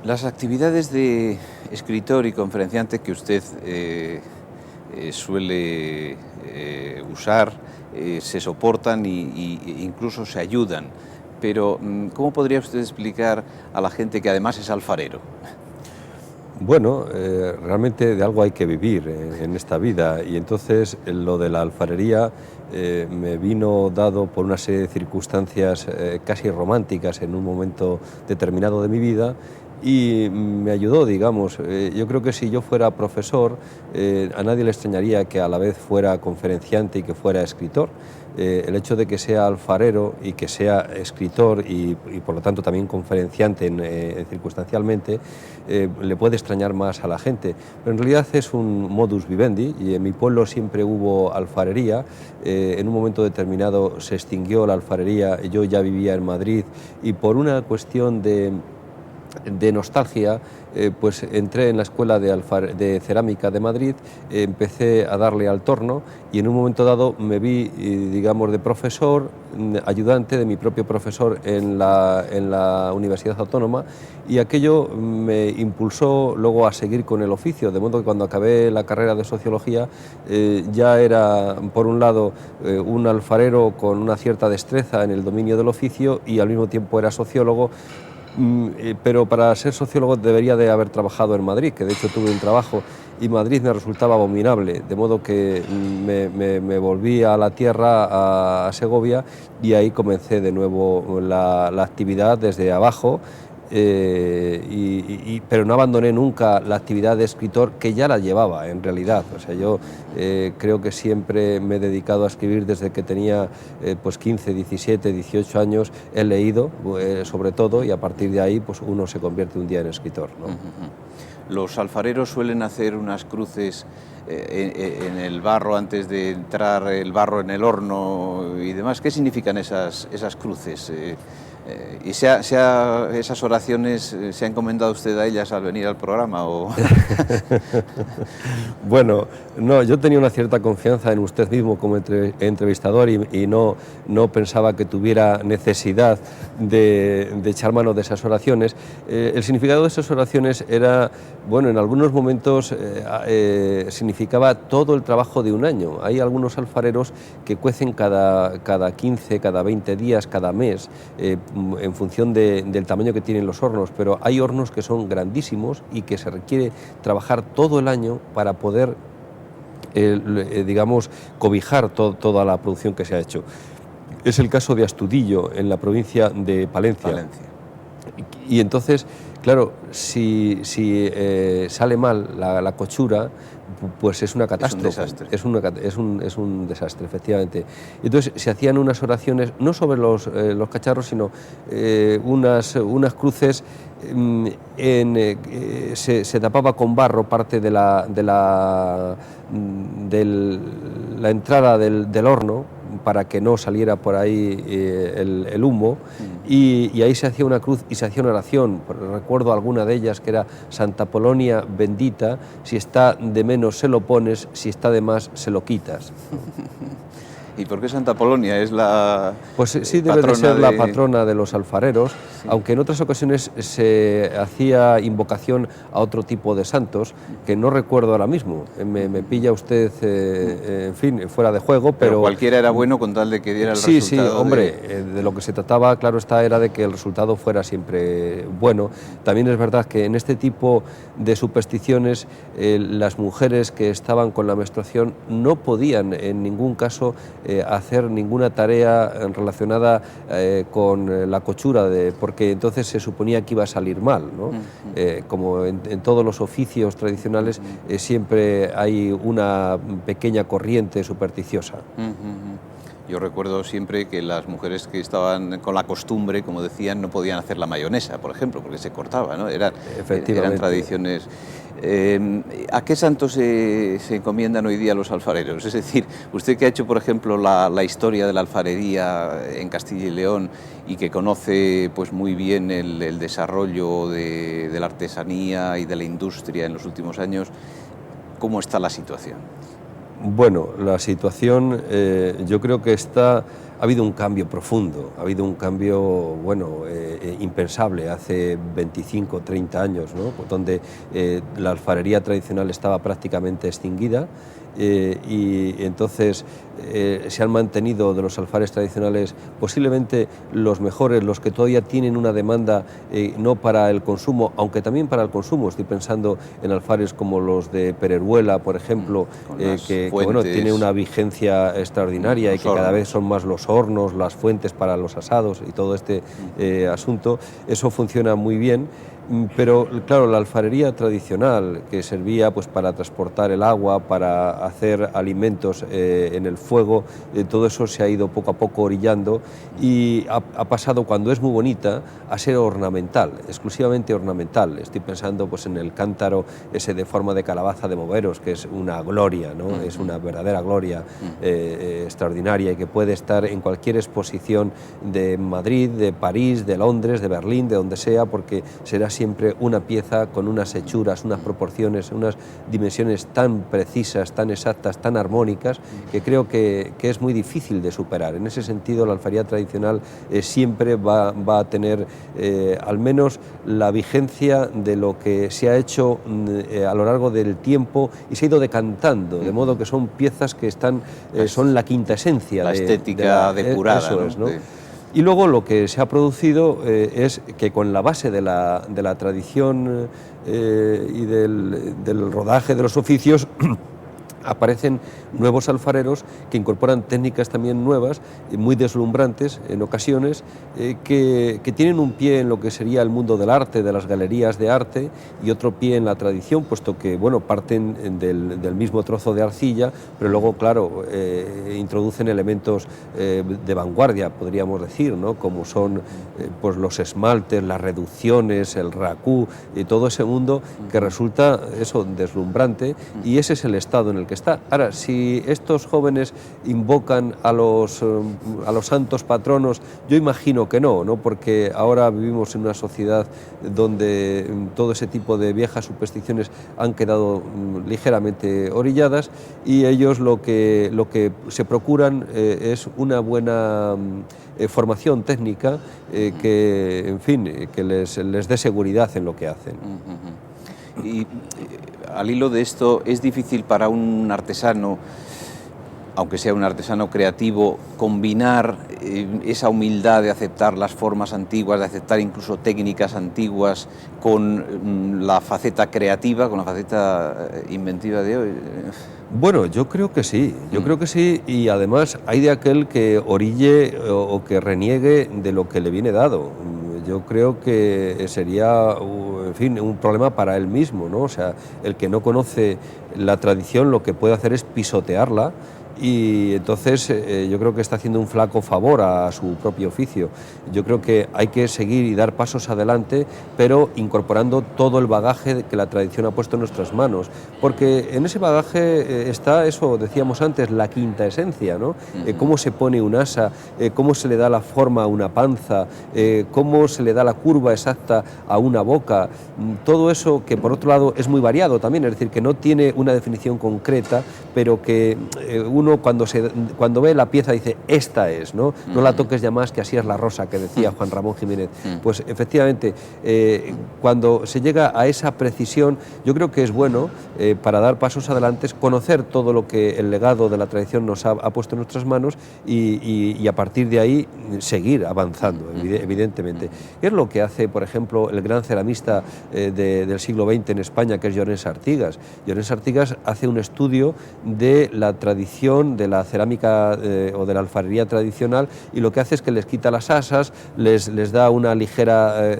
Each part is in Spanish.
Las actividades de escritor y conferenciante que usted suele usar se soportan e incluso se ayudan, pero ¿cómo podría usted explicar a la gente que además es alfarero? Bueno, realmente de algo hay que vivir en esta vida, y entonces lo de la alfarería me vino dado por una serie de circunstancias casi románticas en un momento determinado de mi vida, y me ayudó, digamos. Yo creo que si yo fuera profesor, a nadie le extrañaría que a la vez fuera conferenciante y que fuera escritor. El hecho de que sea alfarero y que sea escritor y por lo tanto también conferenciante circunstancialmente, le puede extrañar más a la gente, pero en realidad es un modus vivendi, y en mi pueblo siempre hubo alfarería. En un momento determinado se extinguió la alfarería, yo ya vivía en Madrid, y por una cuestión de nostalgia, pues entré en la Escuela de Cerámica de Madrid, empecé a darle al torno, y en un momento dado me vi, digamos, de profesor, ayudante de mi propio profesor en la Universidad Autónoma, y aquello me impulsó luego a seguir con el oficio, de modo que cuando acabé la carrera de Sociología ya era, por un lado, un alfarero con una cierta destreza en el dominio del oficio, y al mismo tiempo era sociólogo. Pero para ser sociólogo debería de haber trabajado en Madrid, que de hecho tuve un trabajo, y Madrid me resultaba abominable, de modo que me volví a la tierra, a Segovia, y ahí comencé de nuevo la actividad desde abajo. Pero no abandoné nunca la actividad de escritor, que ya la llevaba en realidad. O sea, yo creo que siempre me he dedicado a escribir desde que tenía pues 15, 17, 18 años. He leído sobre todo, y a partir de ahí pues uno se convierte un día en escritor, ¿no? Los alfareros suelen hacer unas cruces en el barro antes de entrar el barro en el horno y demás. ¿Qué significan esas cruces? ¿Y esas oraciones se ha encomendado usted a ellas al venir al programa? ¿O? Bueno, no, yo tenía una cierta confianza en usted mismo como entrevistador, y no pensaba que tuviera necesidad de echar mano de esas oraciones. El significado de esas oraciones era, bueno, en algunos momentos significaba todo el trabajo de un año. Hay algunos alfareros que cuecen cada 15, cada 20 días, cada mes, en función del tamaño que tienen los hornos, pero hay hornos que son grandísimos y que se requiere trabajar todo el año para poder, digamos, cobijar toda la producción que se ha hecho. Es el caso de Astudillo, en la provincia de Palencia. Y entonces, claro, si sale mal la cochura, pues es una catástrofe. Es un desastre, efectivamente. Entonces se hacían unas oraciones, no sobre los cacharros, sino unas cruces. Se tapaba con barro parte de la entrada del horno, para que no saliera por ahí el humo, y ahí se hacía una cruz y se hacía una oración. Recuerdo alguna de ellas, que era: Santa Polonia bendita, si está de menos se lo pones, si está de más se lo quitas. ¿Y por qué Santa Polonia es la Pues sí, debe de ser la patrona de los alfareros, sí. Aunque en otras ocasiones se hacía invocación a otro tipo de santos, que no recuerdo ahora mismo. Me pilla usted, en fin, fuera de juego, pero cualquiera era bueno con tal de que diera el resultado. Sí, hombre, de lo que se trataba, claro está, era de que el resultado fuera siempre bueno. También es verdad que en este tipo de supersticiones, las mujeres que estaban con la menstruación no podían en ningún caso hacer ninguna tarea relacionada con la cochura, porque entonces se suponía que iba a salir mal, ¿no? Como en todos los oficios tradicionales, siempre hay una pequeña corriente supersticiosa. Yo recuerdo siempre que las mujeres que estaban con la costumbre, como decían, no podían hacer la mayonesa, por ejemplo, porque se cortaba, ¿no? Eran tradiciones. ¿A qué santos se encomiendan hoy día los alfareros? Es decir, usted que ha hecho, por ejemplo, la historia de la alfarería en Castilla y León, y que conoce pues muy bien el desarrollo de la artesanía y de la industria en los últimos años, ¿cómo está la situación? Bueno, la situación yo creo que está ha habido un cambio profundo, ha habido un cambio, bueno, impensable hace 25, 30 años, ¿no? Donde la alfarería tradicional estaba prácticamente extinguida. Y entonces se han mantenido de los alfares tradicionales posiblemente los mejores, los que todavía tienen una demanda no para el consumo, aunque también para el consumo. Estoy pensando en alfares como los de Pereruela, por ejemplo, que bueno, tiene una vigencia extraordinaria y que cada vez son más los hornos, las fuentes para los asados y todo este asunto. Eso funciona muy bien. Pero claro, la alfarería tradicional, que servía pues para transportar el agua, para hacer alimentos en el fuego, todo eso se ha ido poco a poco orillando y ha pasado, cuando es muy bonita, a ser ornamental, exclusivamente ornamental. Estoy pensando pues en el cántaro ese de forma de calabaza de Moveros, que es una gloria, ¿no? Es una verdadera gloria extraordinaria y que puede estar en cualquier exposición de Madrid, de París, de Londres, de Berlín, de donde sea, porque será siempre una pieza con unas hechuras, unas proporciones, unas dimensiones tan precisas, tan exactas, tan armónicas, que creo que es muy difícil de superar. En ese sentido, la alfarería tradicional siempre va a tener al menos la vigencia de lo que se ha hecho a lo largo del tiempo y se ha ido decantando, de modo que son piezas que están, son la quinta esencia. La estética depurada. Eso es, ¿no? Y luego lo que se ha producido es que con la base de la tradición y del rodaje de los oficios aparecen nuevos alfareros que incorporan técnicas también nuevas, muy deslumbrantes en ocasiones, que tienen un pie en lo que sería el mundo del arte, de las galerías de arte, y otro pie en la tradición, puesto que bueno, parten del mismo trozo de arcilla, pero luego, claro, introducen elementos de vanguardia, podríamos decir, ¿no? Como son pues los esmaltes, las reducciones, el racú, y todo ese mundo que resulta eso deslumbrante, y ese es el estado en el que está. Ahora, si estos jóvenes invocan a los santos patronos, yo imagino que no, porque ahora vivimos en una sociedad donde todo ese tipo de viejas supersticiones han quedado ligeramente orilladas, y ellos lo que se procuran es una buena formación técnica que, en fin, que les dé seguridad en lo que hacen. Y al hilo de esto, ¿es difícil para un artesano, aunque sea un artesano creativo, combinar esa humildad de aceptar las formas antiguas, de aceptar incluso técnicas antiguas, con la faceta creativa, con la faceta inventiva de hoy? Bueno, yo creo que sí, y además hay de aquel que orille o que reniegue de lo que le viene dado. Yo creo que sería, en fin, un problema para él mismo, ¿no? O sea, el que no conoce la tradición lo que puede hacer es pisotearla, y entonces yo creo que está haciendo un flaco favor a su propio oficio. Yo creo que hay que seguir y dar pasos adelante, pero incorporando todo el bagaje que la tradición ha puesto en nuestras manos, porque en ese bagaje está, eso decíamos antes, la quinta esencia, ¿no? Cómo se pone un asa, cómo se le da la forma a una panza, cómo se le da la curva exacta a una boca, todo eso que por otro lado es muy variado también, es decir, que no tiene una definición concreta, pero que uno cuando ve la pieza dice, esta es, ¿no? No la toques ya más, que así es la rosa, que decía Juan Ramón Jiménez. Pues efectivamente, cuando se llega a esa precisión, yo creo que es bueno, para dar pasos adelante, conocer todo lo que el legado de la tradición nos ha puesto en nuestras manos, y a partir de ahí seguir avanzando, evidentemente. Es lo que hace, por ejemplo, el gran ceramista del siglo XX en España, que es Llorens Artigas. Llorens Artigas hace un estudio de la tradición de la cerámica o de la alfarería tradicional, y lo que hace es que les quita las asas, les da una ligera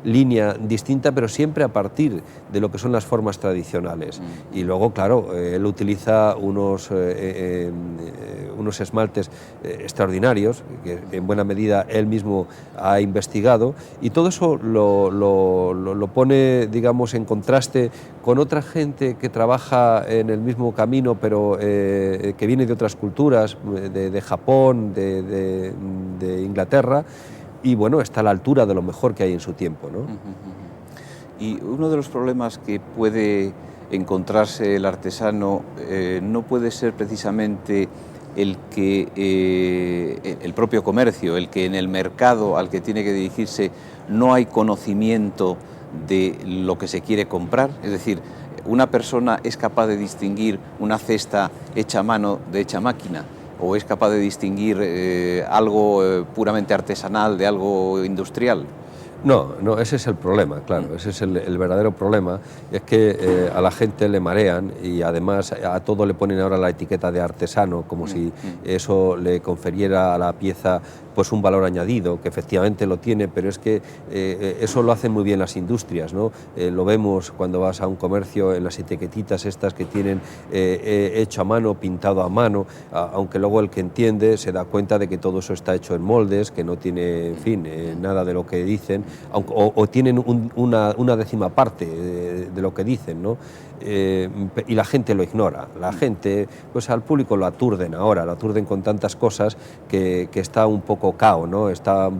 línea distinta, pero siempre a partir de lo que son las formas tradicionales. Y luego, claro, él utiliza unos esmaltes extraordinarios, que en buena medida él mismo ha investigado, y todo eso lo pone, digamos, en contraste con otra gente que trabaja en el mismo camino, pero que viene de otras culturas, de Japón, de Inglaterra, y bueno, está a la altura de lo mejor que hay en su tiempo, ¿no? Y uno de los problemas que puede encontrarse el artesano no puede ser precisamente el que el propio comercio, el que en el mercado al que tiene que dirigirse no hay conocimiento de lo que se quiere comprar? Es decir, ¿una persona es capaz de distinguir una cesta hecha a mano de hecha a máquina? ¿O es capaz de distinguir algo puramente artesanal de algo industrial? No, no, ese es el problema, claro, ese es el verdadero problema, es que a la gente le marean y además a todo le ponen ahora la etiqueta de artesano, como si eso le conferiera a la pieza pues un valor añadido, que efectivamente lo tiene, pero es que eso lo hacen muy bien las industrias, ¿no? Lo vemos cuando vas a un comercio en las etiquetitas estas que tienen hecho a mano, pintado a mano, aunque luego el que entiende se da cuenta de que todo eso está hecho en moldes, que no tiene, en fin, nada de lo que dicen, o tienen una décima parte de lo que dicen, ¿no? Y la gente lo ignora. La gente, pues al público lo aturden ahora, lo aturden con tantas cosas que está un poco cao, ¿no?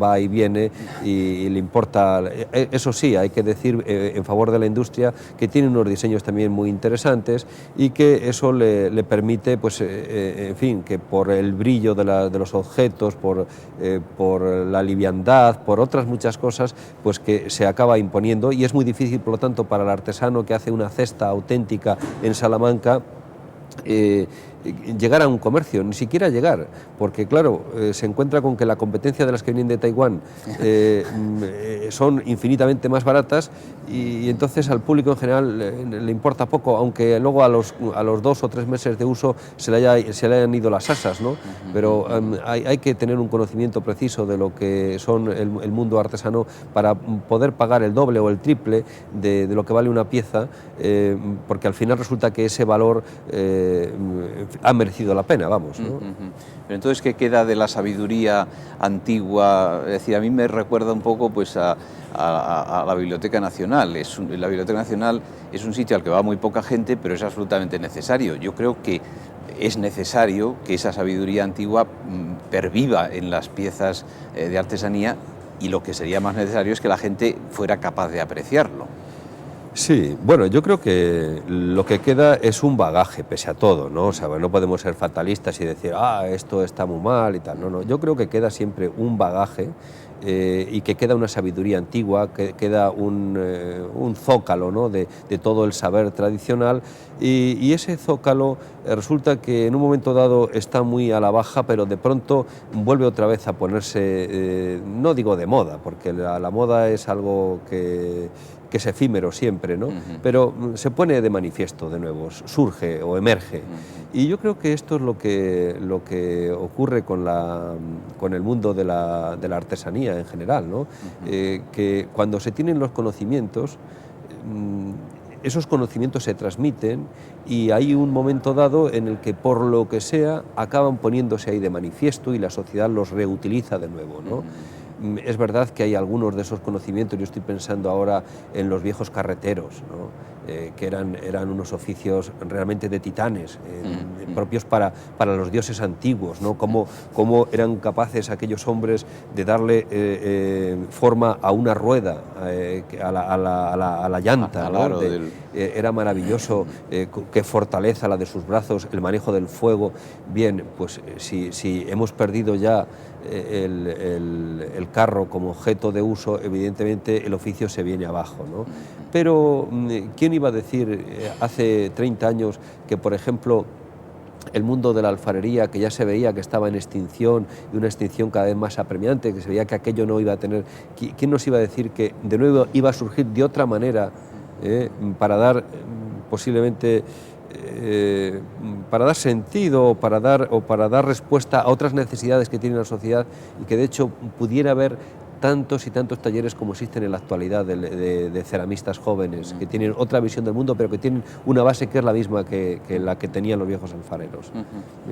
Va y viene y le importa. Eso sí, hay que decir en favor de la industria que tiene unos diseños también muy interesantes y que eso le permite, pues, en fin, que por el brillo de los objetos, por la liviandad, por otras muchas cosas, pues que se acaba imponiendo, y es muy difícil, por lo tanto, para el artesano que hace una cesta auténtica en Salamanca llegar a un comercio, ni siquiera llegar, porque claro, se encuentra con que la competencia de las que vienen de Taiwán son infinitamente más baratas y entonces al público en general le importa poco, aunque luego a los 2 o 3 meses de uso se le hayan ido las asas, ¿no? Pero hay que tener un conocimiento preciso de lo que son el mundo artesano para poder pagar el doble o el triple de lo que vale una pieza, porque al final resulta que ese valor ha merecido la pena, vamos, ¿no? Pero entonces, ¿qué queda de la sabiduría antigua? Es decir, a mí me recuerda un poco pues a la Biblioteca Nacional. La Biblioteca Nacional es un sitio al que va muy poca gente, pero es absolutamente necesario. Yo creo que es necesario que esa sabiduría antigua perviva en las piezas de artesanía, y lo que sería más necesario es que la gente fuera capaz de apreciarlo. Sí, bueno, yo creo que lo que queda es un bagaje, pese a todo, ¿no? O sea, no podemos ser fatalistas y decir, esto está muy mal y tal. No, no, yo creo que queda siempre un bagaje y que queda una sabiduría antigua, que queda un zócalo, ¿no? de todo el saber tradicional, y ese zócalo resulta que en un momento dado está muy a la baja, pero de pronto vuelve otra vez a ponerse, no digo de moda, porque la moda es algo que es efímero siempre, ¿no? Pero se pone de manifiesto de nuevo, surge o emerge. Y yo creo que esto es lo que ocurre con el mundo de la artesanía en general, ¿no? Que cuando se tienen los conocimientos, esos conocimientos se transmiten y hay un momento dado en el que, por lo que sea, acaban poniéndose ahí de manifiesto y la sociedad los reutiliza de nuevo, ¿no? Es verdad que hay algunos de esos conocimientos, yo estoy pensando ahora en los viejos carreteros, ¿no? Que eran unos oficios realmente de titanes, propios para los dioses antiguos, ¿no? Cómo eran capaces aquellos hombres de darle forma a una rueda, a la llanta, ¿no? Era maravilloso, qué fortaleza la de sus brazos, el manejo del fuego. Bien, pues si hemos perdido ya el carro como objeto de uso, evidentemente el oficio se viene abajo, ¿no? Pero ¿quién iba a decir hace 30 años que, por ejemplo, el mundo de la alfarería, que ya se veía que estaba en extinción, y una extinción cada vez más apremiante, que se veía que aquello no iba a tener... ¿Quién nos iba a decir que de nuevo iba a surgir de otra manera para dar posiblemente... para dar sentido o para dar respuesta a otras necesidades que tiene la sociedad, y que de hecho pudiera haber tantos y tantos talleres como existen en la actualidad de ceramistas jóvenes que tienen otra visión del mundo, pero que tienen una base que es la misma que la que tenían los viejos alfareros.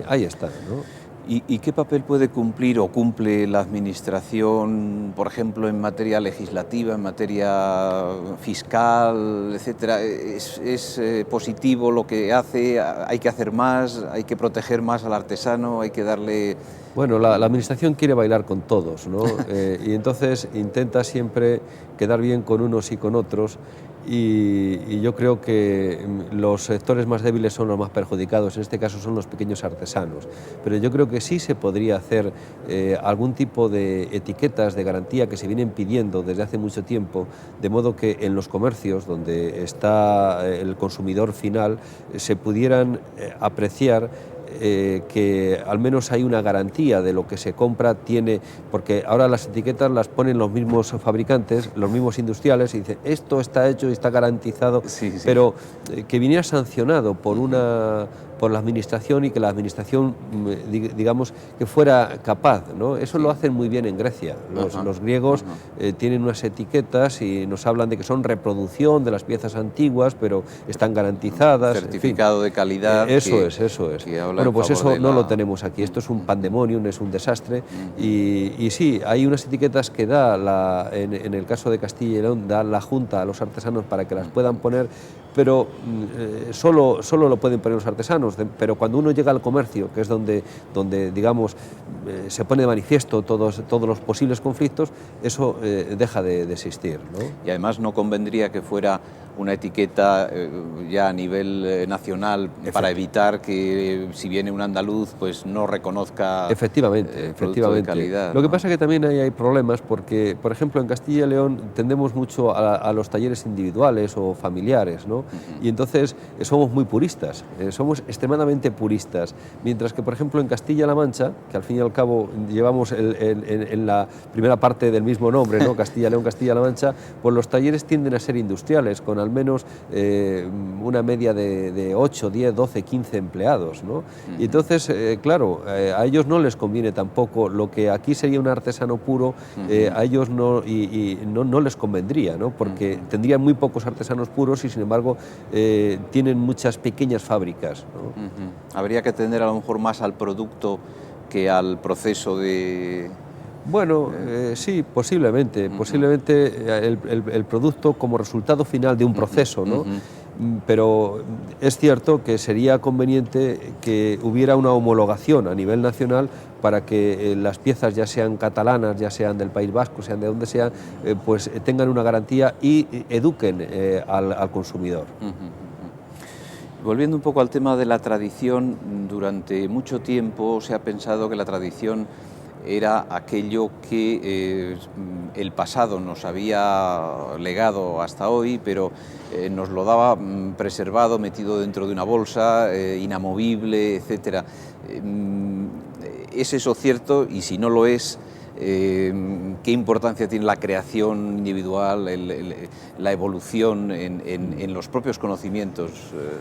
Ahí está, ¿no? ¿Y qué papel puede cumplir o cumple la Administración, por ejemplo, en materia legislativa, en materia fiscal, etcétera? ¿Es positivo lo que hace? ¿Hay que hacer más? ¿Hay que proteger más al artesano? ¿Hay que darle...? Bueno, la Administración quiere bailar con todos, ¿no? Y entonces intenta siempre quedar bien con unos y con otros, y yo creo que los sectores más débiles son los más perjudicados, en este caso son los pequeños artesanos, pero yo creo que sí se podría hacer algún tipo de etiquetas de garantía que se vienen pidiendo desde hace mucho tiempo, de modo que en los comercios donde está el consumidor final se pudieran apreciar que al menos hay una garantía de lo que se compra, porque ahora las etiquetas las ponen los mismos fabricantes, los mismos industriales, y dicen esto está hecho y está garantizado, pero que viniera sancionado por la administración, y que la administración, digamos, que fuera capaz, ¿no? Eso lo hacen muy bien en Grecia. Los griegos tienen unas etiquetas y nos hablan de que son reproducción de las piezas antiguas, pero están garantizadas. Certificado de calidad. Eso es. Bueno, pues eso no lo tenemos aquí. Esto es un pandemonium, es un desastre. Y sí, hay unas etiquetas que da, en el caso de Castilla y León, da la Junta a los artesanos para que las puedan poner, pero solo lo pueden poner los artesanos. Pero cuando uno llega al comercio, que es donde digamos, se pone de manifiesto todos los posibles conflictos, eso deja de existir, ¿no? Y además no convendría que fuera una etiqueta ya a nivel nacional para evitar que si viene un andaluz pues no reconozca efectivamente. De calidad. Lo que pasa es que también hay problemas porque, por ejemplo, en Castilla y León tendemos mucho a los talleres individuales o familiares, ¿no? Y entonces somos muy puristas, somos extremadamente puristas, mientras que, por ejemplo, en Castilla-La Mancha, que al fin y al cabo llevamos en la primera parte del mismo nombre, ¿no? Castilla-León, Castilla-La Mancha, pues los talleres tienden a ser industriales, con al menos una media de 8, 10, 12, 15 empleados, ¿no? Y entonces, claro, a ellos no les conviene tampoco lo que aquí sería un artesano puro, a ellos no les convendría, ¿no? Porque tendrían muy pocos artesanos puros y, sin embargo, tienen muchas pequeñas fábricas, ¿no? Habría que atender a lo mejor más al producto que al proceso de... Bueno, sí, posiblemente el producto como resultado final de un proceso, ¿no? Pero es cierto que sería conveniente que hubiera una homologación a nivel nacional para que las piezas, ya sean catalanas, ya sean del País Vasco, sean de donde sean, pues tengan una garantía y eduquen al consumidor. Volviendo un poco al tema de la tradición, durante mucho tiempo se ha pensado que la tradición era aquello que el pasado nos había legado hasta hoy, pero nos lo daba preservado, metido dentro de una bolsa, inamovible, etc. ¿Es eso cierto? Y si no lo es, ¿qué importancia tiene la creación individual, la evolución en los propios conocimientos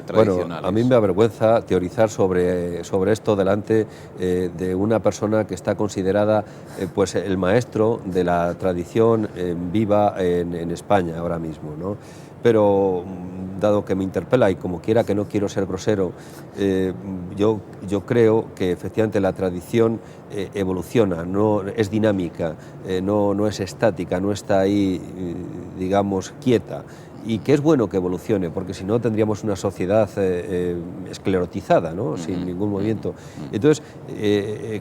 tradicionales? Bueno, a mí me avergüenza teorizar sobre esto delante de una persona que está considerada pues el maestro de la tradición viva en España ahora mismo, ¿no? Pero dado que me interpela y como quiera que no quiero ser grosero, yo creo que efectivamente la tradición evoluciona, no es dinámica, no es estática, no está ahí, digamos, quieta. Y que es bueno que evolucione, porque si no tendríamos una sociedad esclerotizada, ¿no? Sin ningún movimiento. Entonces,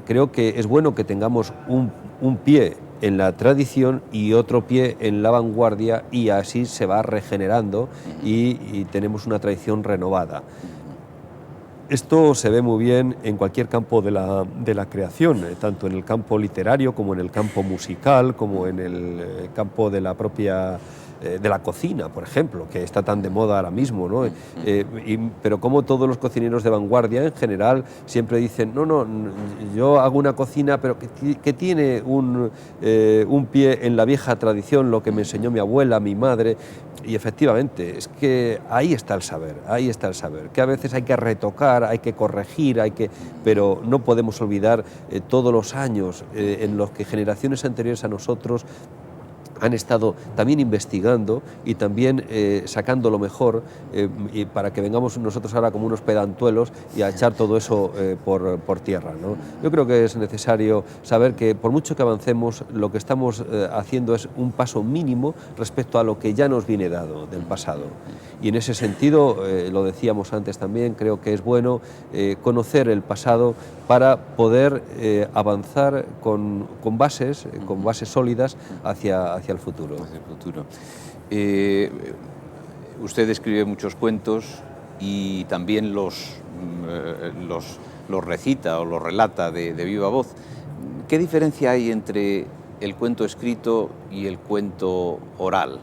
creo que es bueno que tengamos un pie en la tradición y otro pie en la vanguardia, y así se va regenerando y tenemos una tradición renovada. Esto se ve muy bien en cualquier campo de la creación, tanto en el campo literario como en el campo musical, como en el campo de la propia... de la cocina, por ejemplo, que está tan de moda ahora mismo, ¿no? Pero como todos los cocineros de vanguardia en general siempre dicen, no, yo hago una cocina pero que tiene un pie en la vieja tradición, lo que me enseñó mi abuela, mi madre, y efectivamente, es que ahí está el saber, que a veces hay que retocar, hay que corregir, pero no podemos olvidar todos los años en los que generaciones anteriores a nosotros han estado también investigando y también sacando lo mejor, y para que vengamos nosotros ahora como unos pedantuelos y a echar todo eso por tierra, ¿no? Yo creo que es necesario saber que por mucho que avancemos, lo que estamos haciendo es un paso mínimo respecto a lo que ya nos viene dado del pasado. Y en ese sentido, lo decíamos antes también, creo que es bueno conocer el pasado para poder avanzar con bases sólidas hacia el futuro. Usted escribe muchos cuentos y también los recita o los relata de viva voz. ¿Qué diferencia hay entre el cuento escrito y el cuento oral?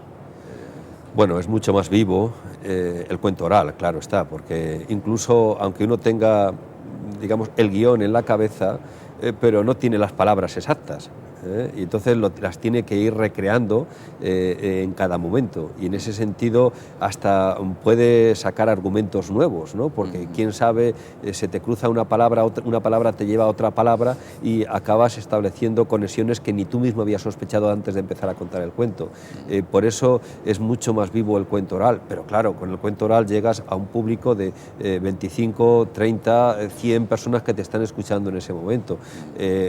Bueno, es mucho más vivo el cuento oral, claro está, porque incluso aunque uno tenga, digamos, el guión en la cabeza, pero no tiene las palabras exactas. Y entonces las tiene que ir recreando en cada momento, y en ese sentido hasta puede sacar argumentos nuevos, ¿no? Porque quién sabe, se te cruza una palabra te lleva a otra palabra y acabas estableciendo conexiones que ni tú mismo habías sospechado antes de empezar a contar el cuento. Por eso es mucho más vivo el cuento oral, pero claro, con el cuento oral llegas a un público de 25, 30, 100 personas que te están escuchando en ese momento.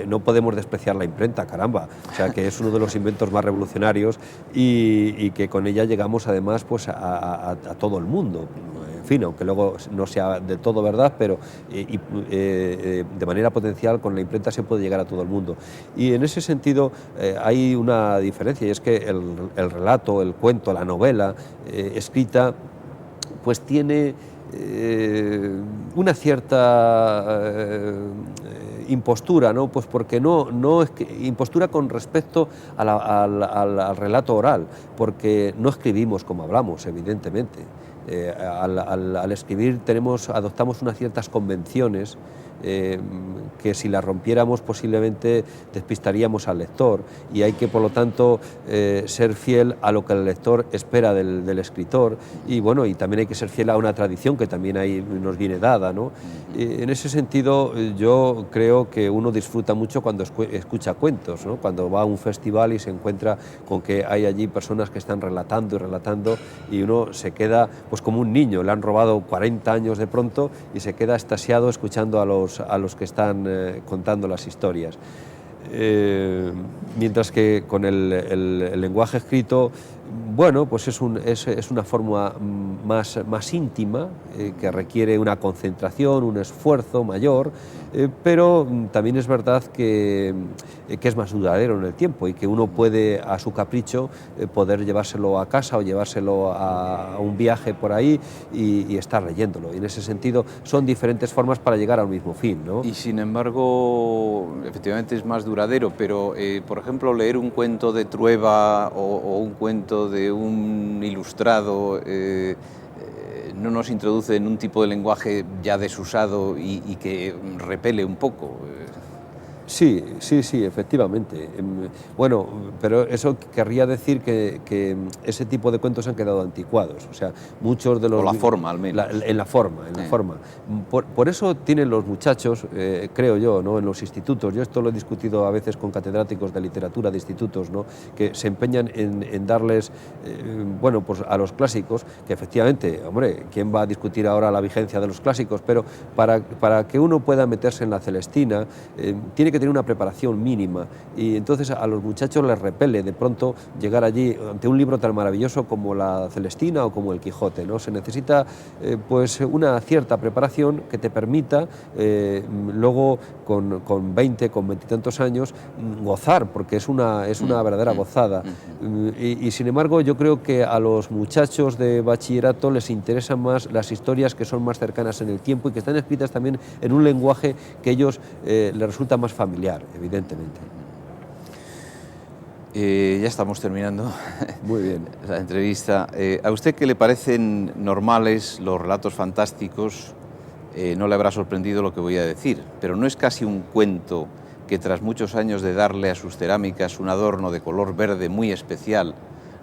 No podemos despreciar la imprenta, caramba. O sea, que es uno de los inventos más revolucionarios y que con ella llegamos además pues a todo el mundo. En fin, aunque luego no sea del todo verdad, pero de manera potencial con la imprenta se puede llegar a todo el mundo. Y en ese sentido hay una diferencia, y es que el relato, el cuento, la novela escrita, pues tiene una cierta impostura, ¿no? Pues porque no es que, impostura con respecto al relato oral, porque no escribimos como hablamos, evidentemente. Al escribir adoptamos unas ciertas convenciones que si las rompiéramos posiblemente despistaríamos al lector, y hay que por lo tanto ser fiel a lo que el lector espera del escritor, y bueno, y también hay que ser fiel a una tradición que también ahí nos viene dada, ¿no? En ese sentido yo creo que uno disfruta mucho cuando escucha cuentos, ¿no? Cuando va a un festival y se encuentra con que hay allí personas que están relatando y relatando, y uno se queda pues como un niño, le han robado 40 años de pronto y se queda extasiado escuchando a los que están contando las historias. Mientras que con el lenguaje escrito, bueno, pues es una forma más íntima, que requiere una concentración, un esfuerzo mayor, pero también es verdad que es más duradero en el tiempo, y que uno puede, a su capricho, poder llevárselo a casa o llevárselo a un viaje por ahí y estar leyéndolo. Y en ese sentido son diferentes formas para llegar al mismo fin, ¿no? Y sin embargo, efectivamente es más duradero, pero por ejemplo, leer un cuento de Trueba o un cuento de un ilustrado no nos introduce en un tipo de lenguaje ya desusado y que repele un poco. Sí, efectivamente. Bueno, pero eso querría decir que ese tipo de cuentos han quedado anticuados. O sea, muchos de los... O la forma, al menos. En la forma. Por eso tienen los muchachos, creo yo, ¿no? En los institutos, yo esto lo he discutido a veces con catedráticos de literatura de institutos, ¿no? Que se empeñan en darles, bueno, pues a los clásicos, que efectivamente, hombre, ¿quién va a discutir ahora la vigencia de los clásicos? Pero para que uno pueda meterse en la Celestina, tiene que tener una preparación mínima, y entonces a los muchachos les repele de pronto llegar allí ante un libro tan maravilloso como la Celestina o como el Quijote, ¿no? Se necesita pues una cierta preparación que te permita luego con 20, con 20 y tantos años gozar, porque es una verdadera gozada. Y sin embargo yo creo que a los muchachos de bachillerato les interesan más las historias que son más cercanas en el tiempo y que están escritas también en un lenguaje que a ellos les resulta más familiar, evidentemente. Ya estamos terminando. Muy bien. La entrevista. ¿A usted qué le parecen normales los relatos fantásticos? No le habrá sorprendido lo que voy a decir, pero ¿no es casi un cuento que tras muchos años de darle a sus cerámicas un adorno de color verde muy especial,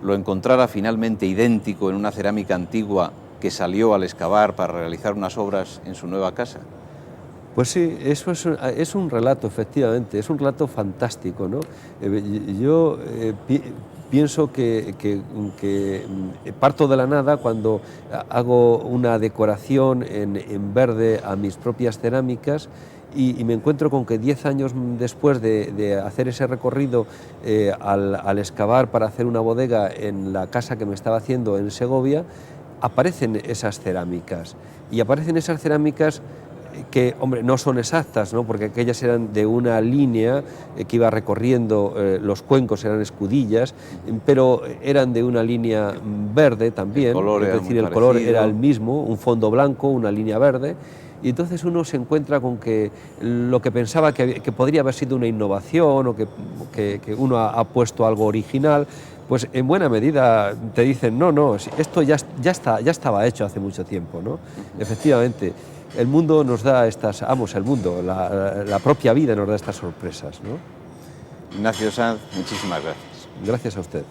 lo encontrara finalmente idéntico en una cerámica antigua que salió al excavar para realizar unas obras en su nueva casa? Pues sí, eso es un relato, efectivamente, es un relato fantástico, ¿no? Yo pienso que parto de la nada cuando hago una decoración en verde a mis propias cerámicas, y me encuentro con que 10 años después de hacer ese recorrido al excavar para hacer una bodega en la casa que me estaba haciendo en Segovia, aparecen esas cerámicas, y aparecen esas cerámicas que, hombre, no son exactas, ¿no? Porque aquellas eran de una línea que iba recorriendo, los cuencos eran escudillas, pero eran de una línea verde también, es decir, el color era el mismo, un fondo blanco, una línea verde, y entonces uno se encuentra con que lo que pensaba que podría haber sido una innovación o que uno ha puesto algo original, pues en buena medida te dicen, no, esto ya estaba hecho hace mucho tiempo, ¿no? Efectivamente, el mundo nos da el mundo, la propia vida nos da estas sorpresas, ¿no? Ignacio Sanz, muchísimas gracias. Gracias a usted.